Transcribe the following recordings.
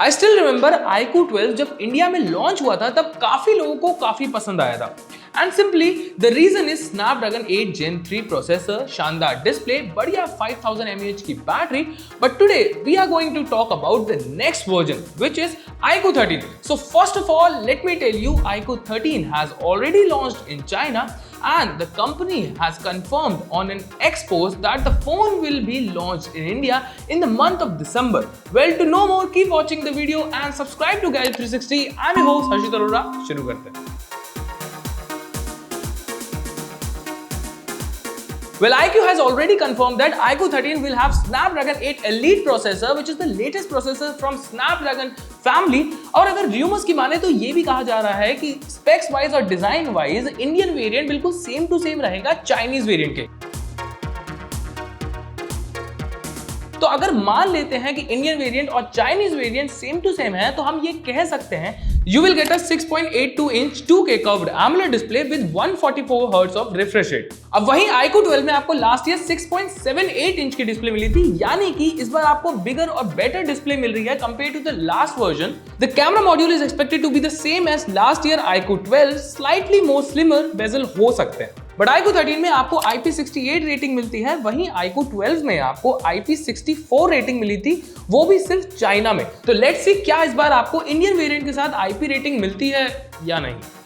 I still remember iQOO 12 जब India में launch हुआ था तब काफी लोगों को काफी पसंद आया था। And simply the reason is Snapdragon 8 Gen 3 processor, शानदार डिस्प्ले, बढ़िया 5000 mAh की battery. But today we are going to talk about the next version, which is iQOO 13. So first of all, let me tell you, iQOO 13 has already launched in China, and the company has confirmed on an X post that the phone will be launched in India in the month of December. Well, to know more, keep watching the video and subscribe to Gadget 360. I'm your host Harshit Arora. शुरू करते हैं। Well, iQOO has already confirmed that iQOO 13 will have Snapdragon 8 Elite processor, which is the latest processor from Snapdragon family. और अगर rumors की माने तो ये भी कहा जा रहा है कि specs wise और design wise इंडियन वेरिएंट बिल्कुल सेम टू सेम रहेगा चाइनीज वेरिएंट के। तो अगर मान लेते हैं कि इंडियन वेरिएंट और Chinese variant same to same है तो हम ये कह सकते हैं you will get a 6.82 inch 2K curved AMOLED display with 144 Hz of refresh rate। अब वहीं iQOO 12 में आपको लास्ट ईयर 6.78 इंच की डिस्प्ले मिली थी, यानी कि इस बार आपको बिगर और बेटर डिस्प्ले मिल रही है compare to the last version. The camera module is expected to be the same as last year iQOO 12, slightly more slimmer bezel हो सकते हैं। बट iQOO 13 में आपको IP68 रेटिंग मिलती है, वहीं iQOO 12 में आपको IP64 रेटिंग मिली थी, वो भी सिर्फ चाइना में। तो लेट्स सी क्या इस बार आपको इंडियन वेरिएंट के साथ IP रेटिंग मिलती है या नहीं।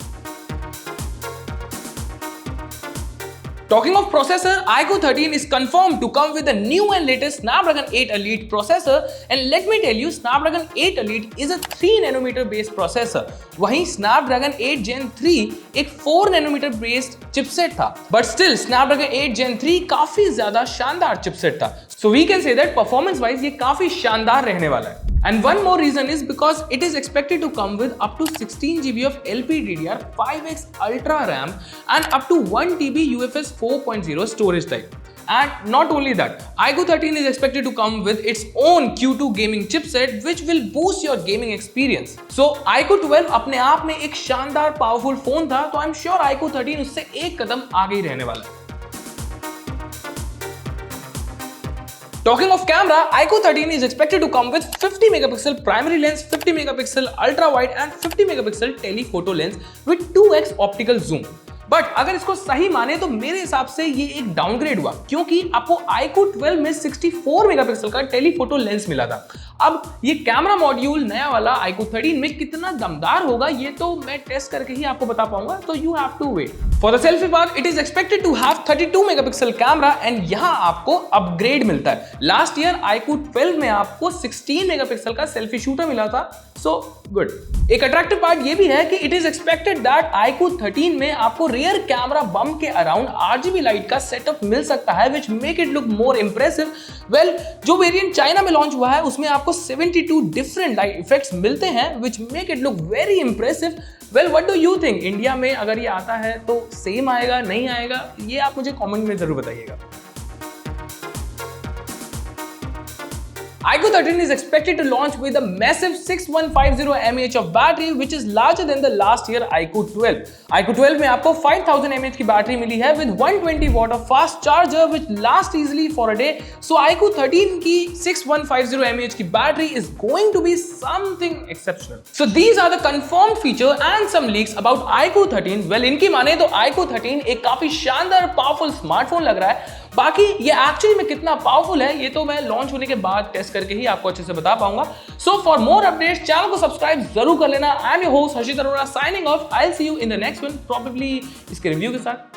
Talking of processor, iQOO 13 is confirmed to come with a new and latest Snapdragon 8 Elite processor, and let me tell you, Snapdragon 8 Elite is a 3nm based processor. वहीं Snapdragon 8 Gen 3 एक 4nm based chipset था, but still Snapdragon 8 Gen 3 काफी ज्यादा शानदार chipset था. So we can say that performance wise ये काफी शानदार रहने वाला है. And one more reason is because it is expected to come with up to 16GB of LPDDR5X Ultra RAM and up to 1TB UFS 4.0 storage type. And not only that, iQOO 13 is expected to come with its own Q2 gaming chipset which will boost your gaming experience. So iQOO 12 अपने आप में एक शानदार powerful phone था, तो I'm sure iQOO 13 उससे एक कदम आगे ही रहने वाला है। Talking of camera, iQOO 13 is expected to come with 50 megapixel primary lens, 50 megapixel ultra wide and 50 megapixel telephoto lens with 2x optical zoom. But अगर इसको सही माने तो मेरे हिसाब से ये एक डाउनग्रेड हुआ, क्योंकि आपको iQOO 12 में 64 मेगापिक्सल का टेलीफोटो लेंस मिला था। अब ये कैमरा मॉड्यूल नया वाला iQOO 13 में कितना दमदार होगा ये तो मैं टेस्ट करके ही आपको बता पाऊंगा, तो you have to wait. For the selfie part it is expected to have 32 megapixel camera and यहाँ आपको अपग्रेड मिलता है। लास्ट ईयर iQOO 12 में आपको 16 मेगापिक्सल का सेल्फी शूटर मिला था, सो गुड। एक अट्रैक्टिव पार्ट ये भी है कि it is expected that iQOO 13 में आपको रियर कैमरा बम के अराउंड RGB लाइट का सेटअप मिल सकता है which make it look more impressive. Well, जो वेरिएंट चाइना में लॉन्च हुआ है उसमें आपको 72 डिफरेंट लाइट इफेक्ट्स मिलते हैं which make it look very impressive. Well, what do you think? India में अगर ये आता है तो सेम आएगा, नहीं आएगा? ये आप मुझे कमेंट में जरूर बताइएगा। iQOO 13 is expected to launch with a massive 6150 mAh of battery, which is larger than the last year iQOO 12. iQOO 12 में आपको 5000 mAh की बैटरी मिली है with 120 watt of fast charger, which lasts easily for a day. So iQOO 13 की 6150 mAh की battery is going to be something exceptional. So these are the confirmed feature and some leaks about iQOO 13. Well, इनकी माने तो iQOO 13 एक काफी शानदार powerful smartphone लग रहा है। बाकी ये एक्चुअली में कितना पावरफुल है ये तो मैं लॉन्च होने के बाद टेस्ट करके ही आपको अच्छे से बता पाऊंगा। So for more updates channel को सब्सक्राइब जरूर कर लेना। I am your host Harshit Arora signing off. I will see you in the next one, probably इसके रिव्यू के साथ।